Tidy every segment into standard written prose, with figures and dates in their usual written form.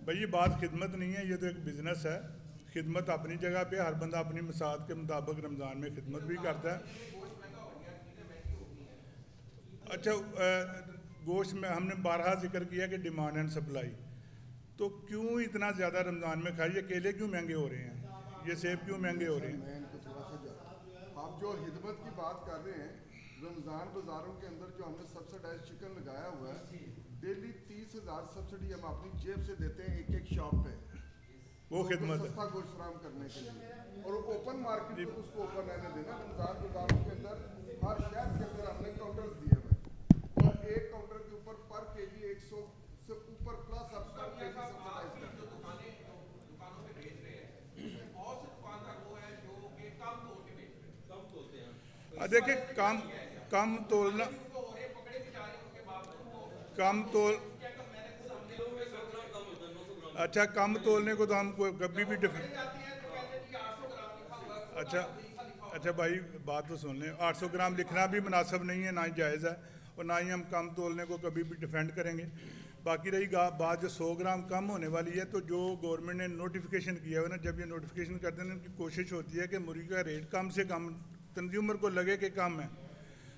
भाई ये बात खिदमत नहीं है, ये तो एक बिज़नेस है। खिदमत अपनी जगह पे, हर बंदा अपनी मसाद के मुताबिक रमज़ान में खिदमत भी करता है। अच्छा, गोश्त में हमने बारहा जिक्र किया कि डिमांड एंड सप्लाई, तो क्यों इतना ज़्यादा रमज़ान में खाई? ये केले क्यों महंगे हो रहे हैं? ये सेब क्यों महंगे हो रहे हैं? मैं इनको थोड़ा सा आप जो हिदमत की बात कर रहे हैं, रमज़ान बाज़ारों के अंदर जो हमने सब्सिडाइज चिकन लगाया हुआ है, डेली 30,000 सब्सिडी हम अपनी जेब से देते हैं एक एक शॉप पे, वो खिदमत है। सस्ता गोश्त फराम करने के लिए। और ओपन मार्केट में उसको ओपन रहने देना। रमज़ान बाज़ारों के अंदर हर शहर के अंदर हमने काउंटर्स दिए हुए और एक काउंटर के ऊपर पर केजी 100 से ऊपर प्लस आप पर केजी सब्सिडाइज करते हैं। देखिए, कम कम तोलना, कम तोल अच्छा, कम तोलने को तो हम कभी भी अच्छा अच्छा भाई, बात तो सुन लें। 800 ग्राम लिखना भी मुनासिब नहीं है, ना ही जायज़ है, और ना ही हम कम तोलने को कभी भी डिफेंड करेंगे। बाकी रही बात जो 100 ग्राम कम होने वाली है, तो जो गवर्नमेंट ने नोटिफिकेशन किया है ना, जब ये नोटिफिकेशन करते हैं, उनकी कोशिश होती है कि मुर्गी का रेट कम से कम कंज्यूमर को लगे कि कम है,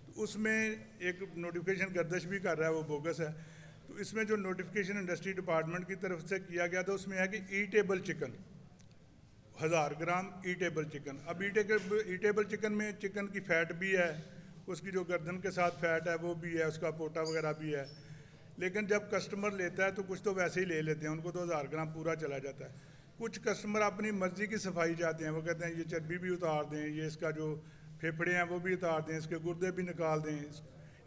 तो उसमें एक नोटिफिकेशन गर्दिश भी कर रहा है, वो बोगस है। तो इसमें जो नोटिफिकेशन इंडस्ट्री डिपार्टमेंट की तरफ से किया गया था, उसमें है कि ईटेबल चिकन 1000 ग्राम ईटेबल चिकन। अब ईटेबल चिकन में चिकन की फ़ैट भी है, उसकी जो गर्दन के साथ फ़ैट है वो भी है, उसका पोटा वगैरह भी है। लेकिन जब कस्टमर लेता है तो कुछ तो वैसे ही ले लेते हैं, उनको तो 1000 ग्राम पूरा चला जाता है। कुछ कस्टमर अपनी मर्ज़ी की सफाई चाहते हैं, वो कहते हैं ये चर्बी भी उतार दें, ये इसका जो फेफड़े हैं वो भी उतार दें, इसके गुर्दे भी निकाल दें,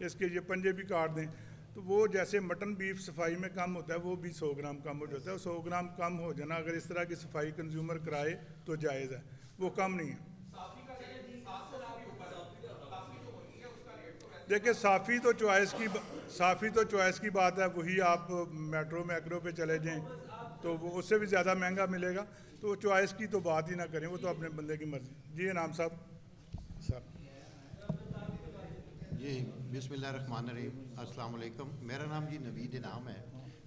इसके ये पंजे भी काट दें। तो वो जैसे मटन बीफ सफाई में कम होता है, वो भी 100 ग्राम कम हो जाता है। 100 ग्राम कम हो जाना, अगर इस तरह की सफाई कंज्यूमर कराए तो जायज़ है, वो कम नहीं है। देखिए, साफ़ी तो चॉइस की बात है, वही आप मेट्रो मैक्रो पे चले जाएं तो वो उससे भी ज़्यादा महंगा मिलेगा, तो चॉइस की तो बात ही ना करें, वो तो अपने बंदे की मर्ज़ी। जी इनाम साहब। सर जी, बिस्मिल्लाहिर्रहमानिर्रहीम, अस्सलाम वालेकुम। मेरा नाम जी नवीद इनाम है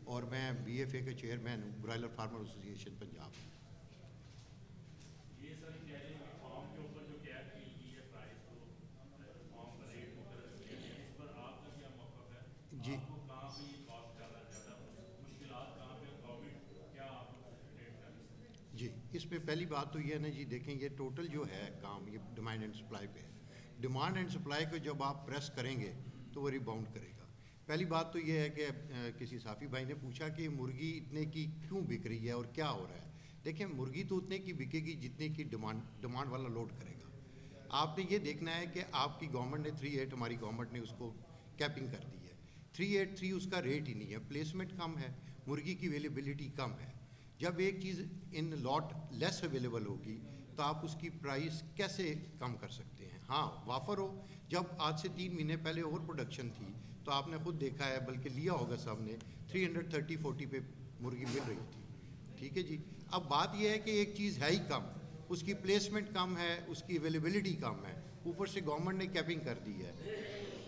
और मैं BFA के चेयरमैन हूँ, ब्रायलर फार्मर एसोसिएशन पंजाब। जी जी, इसमें पहली बात तो ये है ना जी, देखें ये टोटल जो है काम ये डिमांड एंड सप्लाई पे है। डिमांड एंड सप्लाई को जब आप प्रेस करेंगे तो वो रिबाउंड करेगा। पहली बात तो ये है कि किसी साफ़ी भाई ने पूछा कि मुर्गी इतने की क्यों बिक रही है और क्या हो रहा है। देखें, मुर्गी तो उतने की बिकेगी जितने की डिमांड वाला लोड करेगा। आपने ये देखना है कि आपकी गवर्नमेंट ने 38 हमारी गवर्नमेंट ने उसको कैपिंग कर दी है। 383 उसका रेट ही नहीं है, प्लेसमेंट कम है, मुर्गी की अवेलेबिलिटी कम है। जब एक चीज़ इन लॉट लेस अवेलेबल होगी तो आप उसकी प्राइस कैसे कम कर सकते हैं? हाँ, वाफर हो। जब आज से 3 महीने पहले ओवर प्रोडक्शन थी तो आपने खुद देखा है, बल्कि लिया होगा सबने, 330-40 पे मुर्गी मिल रही थी। ठीक है जी। अब बात यह है कि एक चीज़ है ही कम, उसकी प्लेसमेंट कम है, उसकी अवेलेबिलिटी कम है, ऊपर से गवर्नमेंट ने कैपिंग कर दी है,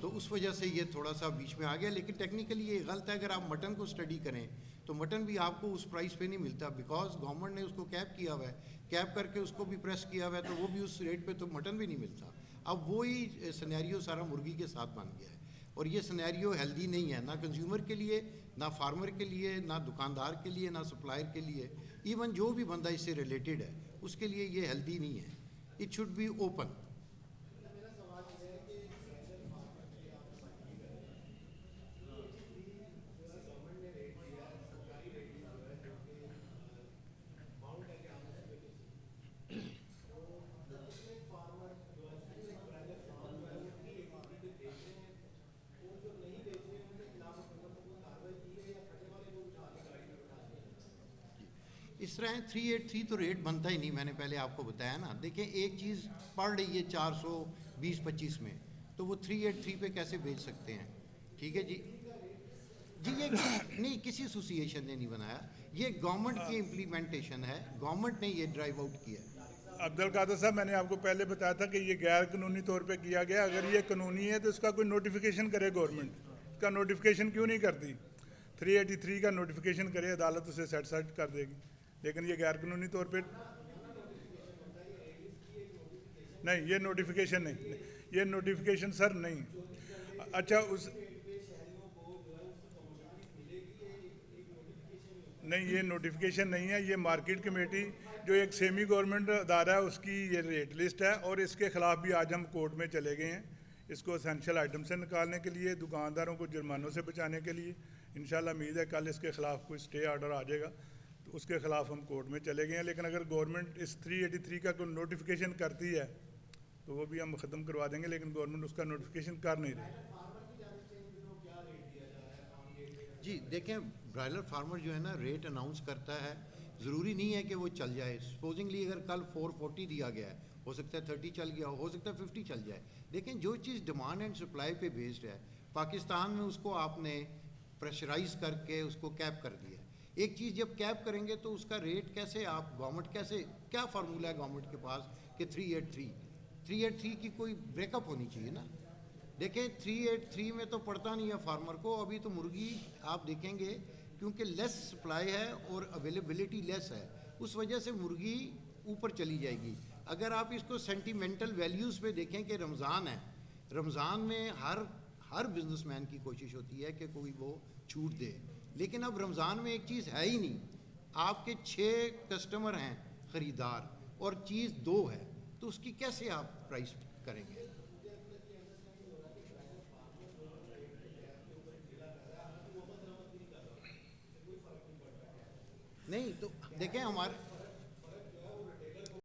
तो उस वजह से ये थोड़ा सा बीच में आ गया। लेकिन टेक्निकली ये गलत है। अगर आप मटन को स्टडी करें तो मटन भी आपको उस प्राइस पे नहीं मिलता, बिकॉज गवर्नमेंट ने उसको कैप किया हुआ है, कैप करके उसको भी प्रेस किया हुआ है, तो वो भी उस रेट पे तो मटन भी नहीं मिलता। अब वही सिनेरियो सारा मुर्गी के साथ बन गया है और ये सिनेरियो हेल्दी नहीं है, ना कंज्यूमर के लिए, ना फार्मर के लिए, ना दुकानदार के लिए, ना सप्लायर के लिए। इवन जो भी बंदा इससे रिलेटेड है उसके लिए ये हेल्दी नहीं है। It should be open. इस तरह 383 तो रेट बनता ही नहीं, मैंने पहले आपको बताया ना। देखें, एक चीज़ पड़ रही है 420-25 में, तो वो 383 पे कैसे बेच सकते हैं? ठीक है जी। जी ये नहीं, किसी एसोसिएशन ने नहीं बनाया, ये गवर्नमेंट की इम्प्लीमेंटेशन है, गवर्नमेंट ने ये ड्राइव आउट किया है। अब्दुल कादर साहब, मैंने आपको पहले बताया था कि ये गैर कानूनी तौर पे किया गया। अगर ये कानूनी है तो इसका कोई नोटिफिकेशन करे गवर्नमेंट, इसका नोटिफिकेशन क्यों नहीं करती? 383 का नोटिफिकेशन करे, अदालत उसे सेट कर देगी, लेकिन ये गैर कानूनी तौर पे नहीं, ये नोटिफिकेशन नहीं, ये नोटिफिकेशन सर नहीं। अच्छा उस नहीं, ये नोटिफिकेशन नहीं है, ये मार्केट कमेटी जो एक सेमी गवर्नमेंट अदारा है उसकी ये रेट लिस्ट है, और इसके खिलाफ भी आज हम कोर्ट में चले गए हैं, इसको एसेंशियल आइटम से निकालने के लिए, दुकानदारों को जुर्मानों से बचाने के लिए। इंशाल्लाह उम्मीद है कल इसके खिलाफ कोई स्टे ऑर्डर आ जाएगा, तो उसके खिलाफ हम कोर्ट में चले गए हैं। लेकिन अगर गवर्नमेंट इस 383 का कोई नोटिफिकेशन करती है तो वो भी हम ख़त्म करवा देंगे, लेकिन गवर्नमेंट उसका नोटिफिकेशन कर नहीं रही। जी देखें, ब्रायलर फार्मर जो है ना रेट अनाउंस करता है, ज़रूरी नहीं है कि वो चल जाए। सपोजिंगली अगर कल 440 दिया गया है, हो सकता है 30 चल गया हो सकता है 50 चल जाए। लेकिन जो चीज़ डिमांड एंड सप्लाई पे बेस्ड है, पाकिस्तान में उसको आपने प्रेशराइज करके उसको कैप कर दिया है। एक चीज़ जब कैप करेंगे तो उसका रेट कैसे आप गवर्नमेंट कैसे, क्या फार्मूला है गवर्नमेंट के पास कि 383 की कोई ब्रेकअप होनी चाहिए ना। देखें 383 में तो पड़ता नहीं है फार्मर को। अभी तो मुर्गी आप देखेंगे क्योंकि लेस सप्लाई है और अवेलेबिलिटी लेस है, उस वजह से मुर्गी ऊपर चली जाएगी। अगर आप इसको सेंटीमेंटल वैल्यूज़ पे देखें कि रमज़ान है, रमज़ान में हर बिजनेसमैन की कोशिश होती है कि कोई वो छूट दे, लेकिन अब रमज़ान में एक चीज़ है ही नहीं। आपके 6 कस्टमर हैं ख़रीदार और चीज़ 2 है, तो उसकी कैसे आप प्राइस करेंगे? नहीं तो देखें हमारे